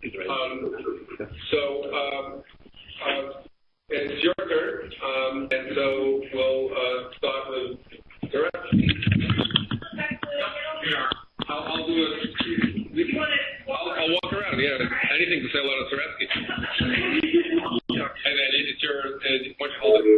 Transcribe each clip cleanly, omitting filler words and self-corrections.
It's your turn, and so we'll start with Sarah. I'll do I'll walk around. Yeah, anything to say hello to Saretsky. And then it's your what you hold it.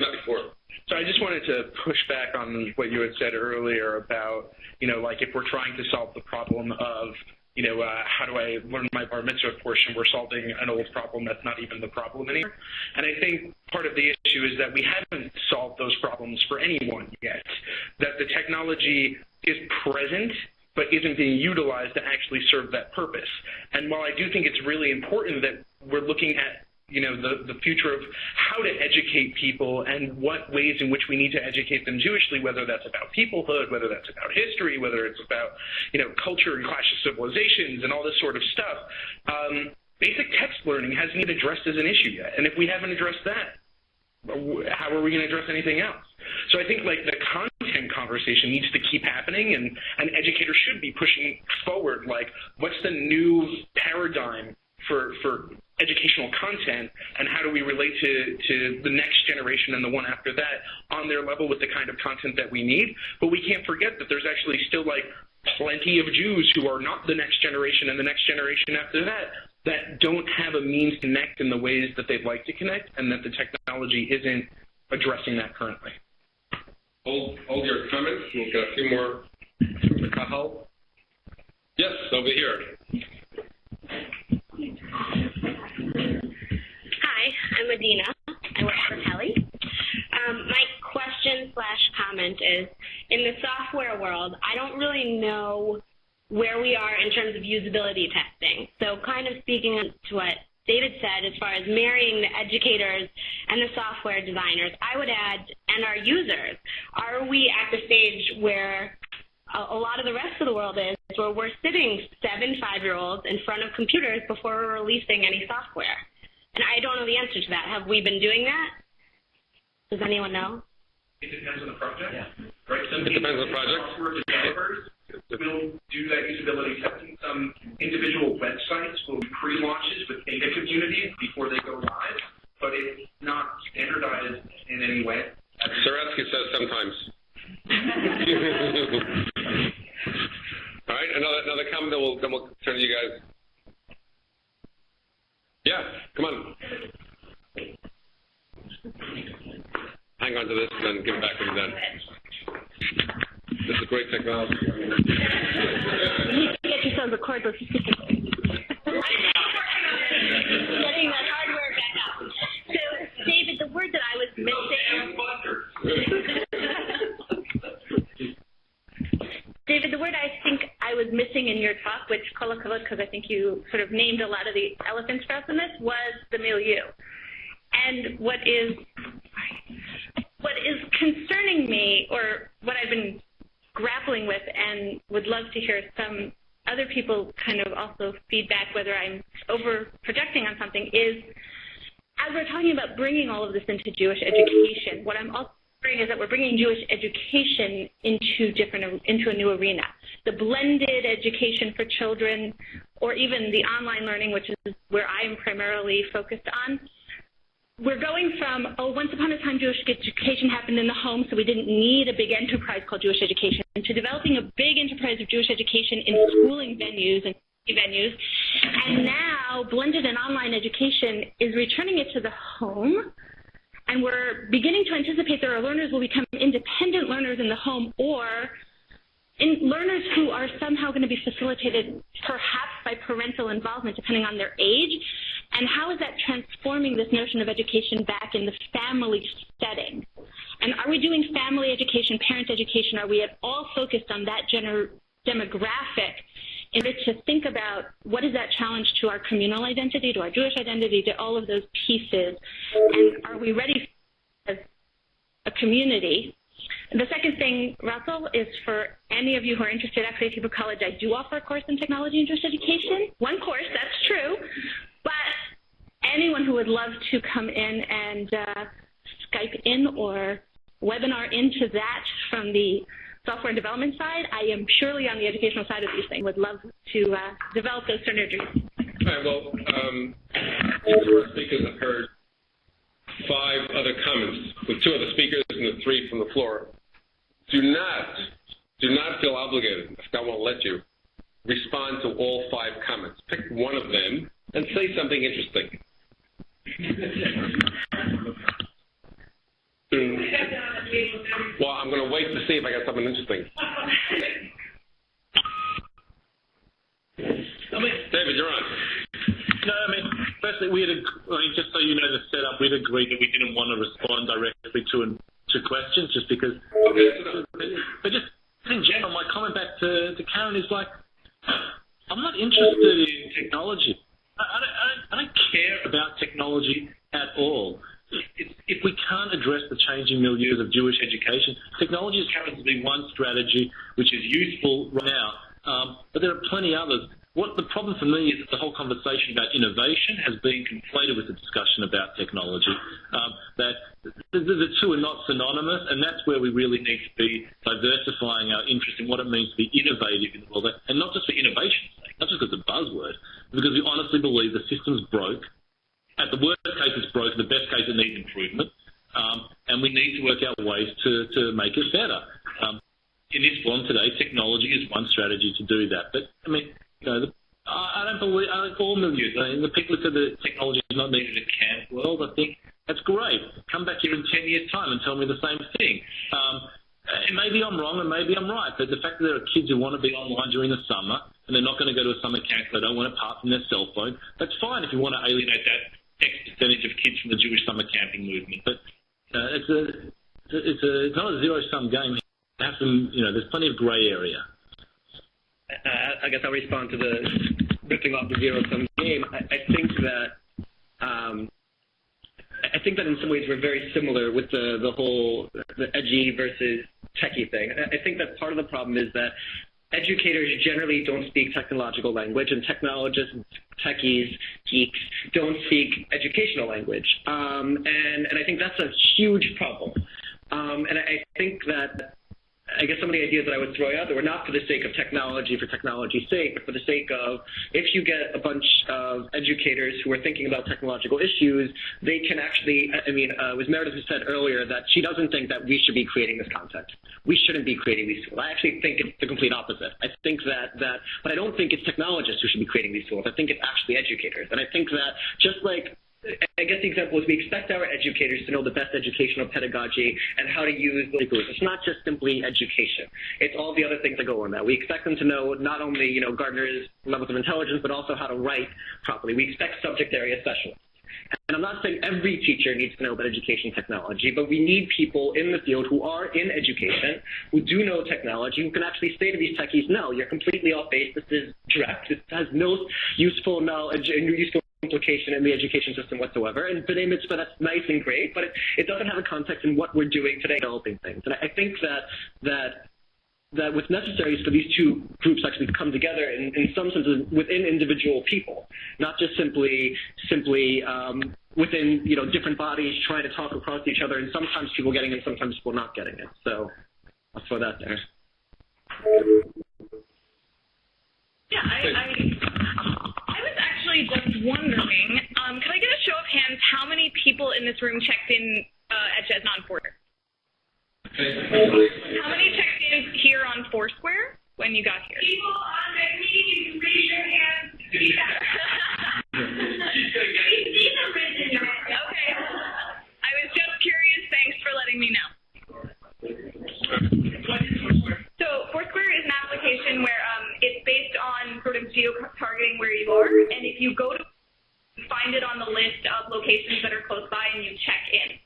Not before. So I just wanted to push back on what you had said earlier about, like if we're trying to solve the problem of, how do I learn my bar mitzvah portion, we're solving an old problem that's not even the problem anymore. And I think part of the issue is that we haven't solved those problems for anyone yet, that the technology is present but isn't being utilized to actually serve that purpose. And while I do think it's really important that we're looking at the future of how to educate people and what ways in which we need to educate them Jewishly, whether that's about peoplehood, whether that's about history, whether it's about, culture and clash of civilizations and all this sort of stuff. Basic text learning hasn't been addressed as an issue yet. And if we haven't addressed that, how are we going to address anything else? So I think the content conversation needs to keep happening, and educators should be pushing forward, what's the new paradigm for educational content, and how do we relate to the next generation and the one after that on their level with the kind of content that we need. But we can't forget that there's actually still plenty of Jews who are not the next generation and the next generation after that don't have a means to connect in the ways that they'd like to connect, and that the technology isn't addressing that currently. Hold your comments. We've got a few more from the Kahal. Yes, over here. Hi, I'm Medina. I work for Kelly. My question/comment is, in the software world, I don't really know where we are in terms of usability testing. So kind of speaking to what David said as far as marrying the educators and the software designers, I would add, and our users, are we at the stage where a lot of the rest of the world is, where we're sitting 7 5-year-olds in front of computers before we're releasing any software? And I don't know the answer to that. Have we been doing that? Does anyone know? It depends on the project. Yeah. Right? It depends on the project. Software developers will do that usability testing. Some individual websites will do pre-launches with data communities before they go live, but it's not standardized in any way. Saretsky says sometimes. All right, another comment, then we'll turn to you guys. Yeah, come on. Hang on to this and then give it back when you're done. This is great technology. You need to get yourselves a cordless speaker. Getting that hardware back up. So, David, the word that I was missing. David, the word I think I was missing in your talk, which because I think you sort of named a lot of the elephants for us in this, was the milieu. And what is concerning me, or what I've been grappling with and would love to hear some other people kind of also feedback whether I'm over-projecting on something, is as we're talking about bringing all of this into Jewish education, what I'm also hearing is that we're bringing Jewish education into a new arena. The blended education for children, or even the online learning, which is where I'm primarily focused on. We're going from, once upon a time Jewish education happened in the home, so we didn't need a big enterprise called Jewish education, to developing a big enterprise of Jewish education in schooling venues and venues. And now blended and online education is returning it to the home. And we're beginning to anticipate that our learners will become independent learners in the home, or learners who are somehow going to be facilitated perhaps by parental involvement, depending on their age. And how is that transforming this notion of education back in the family setting? And are we doing family education, parent education? Are we at all focused on that demographic in which to think about what is that challenge to our communal identity, to our Jewish identity, to all of those pieces? And are we ready as a community? And the second thing, Russell, is for any of you who are interested, actually at Hebrew College, I do offer a course in technology and Jewish education. One course, that's true. But anyone who would love to come in and Skype in or webinar into that from the software and development side, I am purely on the educational side of these things. Would love develop those synergies. All right, well, each of our speakers have heard 5 other comments, with 2 other speakers and the 3 from the floor. Do not feel obligated, if God won't let you, respond to all 5 comments. Pick one of them and say something interesting. Well, I'm going to wait to see if I got something interesting. David, you're on. No, I mean, firstly, just so you know the setup, we'd agreed that we didn't want to respond directly to questions, just because. Okay. But just in general, my comment back to Karen is like, I'm not interested in technology. I don't care about technology at all. If we can't address the changing milieux of Jewish education, technology is currently to be one strategy which is useful right now, but there are plenty others. What the problem for me is that the whole conversation about innovation has been conflated with the discussion about technology, that the 2 are not synonymous, and that's where we really need to be diversifying our interest in what it means to be innovative in the world, and not just for innovation's sake, not just as a buzzword, because we honestly believe the system's broke. At the worst case, it's broke. The best case, it needs improvement, and we need to work out ways to make it better. In this forum today, technology is one strategy to do that. But I mean, I don't believe all milieux. The people who said that technology is not needed in the camp world, I think that's great. Come back here in 10 years' time and tell me the same thing. And maybe I'm wrong and maybe I'm right, but the fact that there are kids who want to be online during the summer and they're not going to go to a summer camp because they don't want to part from their cell phone, that's fine if you want to alienate that X percentage of kids from the Jewish summer camping movement. But it's not a zero-sum game. There's plenty of grey area. I guess I'll respond to the ripping off the zero-sum game. I think that in some ways we're very similar with the whole edgy versus techie thing. I think that part of the problem is that educators generally don't speak technological language, and technologists, techies, geeks don't speak educational language. And I think that's a huge problem. And I think that some of the ideas that I would throw out there were not for the sake of technology for technology's sake, but for the sake of, if you get a bunch of educators who are thinking about technological issues, they can actually, it was Meredith who said earlier that she doesn't think that we should be creating this content. We shouldn't be creating these tools. I actually think it's the complete opposite. I think but I don't think it's technologists who should be creating these tools. I think it's actually educators. And I think that just like, I guess the example is we expect our educators to know the best educational pedagogy and how to use the tools. It's not just simply education. It's all the other things that go on that. We expect them to know not only, Gardner's levels of intelligence, but also how to write properly. We expect subject area specialists. And I'm not saying every teacher needs to know about education technology, but we need people in the field who are in education, who do know technology, who can actually say to these techies, no, you're completely off base. This is direct. It has no useful knowledge and useful implication in the education system whatsoever. And B'nai Mitzvah, that's nice and great, but it doesn't have a context in what we're doing today, developing things. And I think that what's necessary is for these 2 groups actually to come together in some sense within individual people, not just simply within different bodies trying to talk across each other, and sometimes people getting it, sometimes people not getting it. So I'll throw that there. Yeah, I was actually just wondering, could I get a show of hands how many people in this room checked in at Jesnon Porter? How many checked in here on Foursquare when you got here? People on the meeting, raise your hands. Okay. I was just curious. Thanks for letting me know. So Foursquare is an application where it's based on sort of geo-targeting where you are, and if you go to find it on the list of locations that are close by and you check in.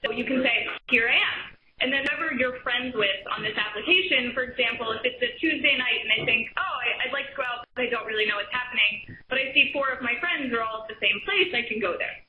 So you can say, here I am. And then whoever you're friends with on this application, for example, if it's a Tuesday night and I think, oh, I'd like to go out, but I don't really know what's happening, but I see 4 of my friends are all at the same place, I can go there.